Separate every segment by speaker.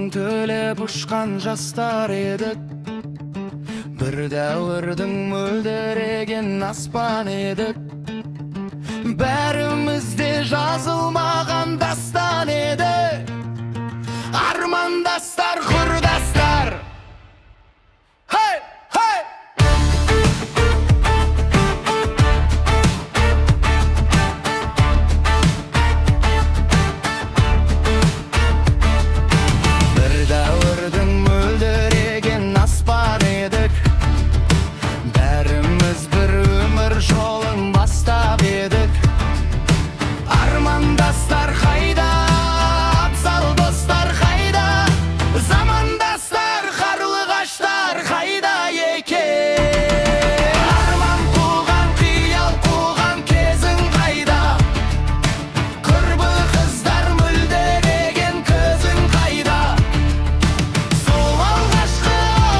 Speaker 1: төлеп ұшқан жастар едік. Bir dәуірдің мөлдіреген аспан едік. Бәрімізде жазылмаған дастан еді. Армандастар, құрдастар. Hey, hey! Bir dәуірдің мөлдіреген аспан едік. Бәріміз бір өмір жолын бастап едік. Армандастар қайда, абзал достар қайда, замандастар, қарлығаштар қайда екен? Арман қуған, қиял қуған кезің қайда? Құрбы қыздар мөлдіреген көзің қайда? Сол алғашқы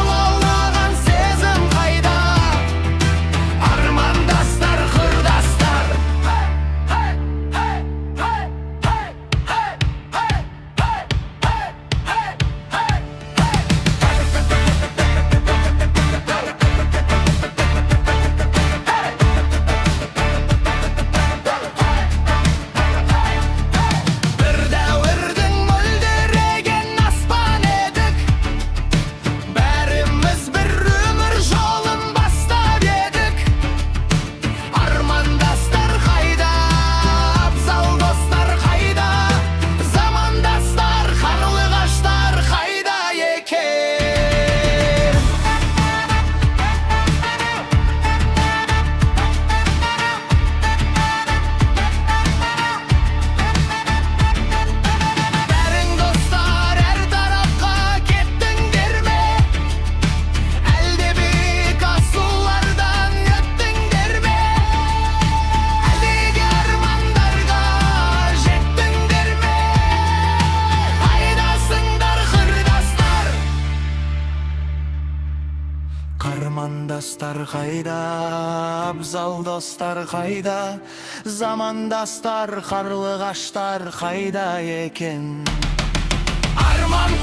Speaker 1: лаулаған сезім қайда? Армандастар, құрдастар. Bir dәуірдің мөлдіреген аспан едік. Бәріміз бір өмір жолын бастап едік. Армандастар қайда, абзал достар қайда, замандастар, қарлығаштар қайда екен? Бәрің достар әр тарапқа кеттіңдер ме? Әлде биік асулардан өттіңдер ме? Әлде армандарға жеттіңдер ме? Қайдасыңдар, құрдастар? Қармандастар қайда, абзал достар қайда, замандастар, қарлығаштар қайда екен? Арман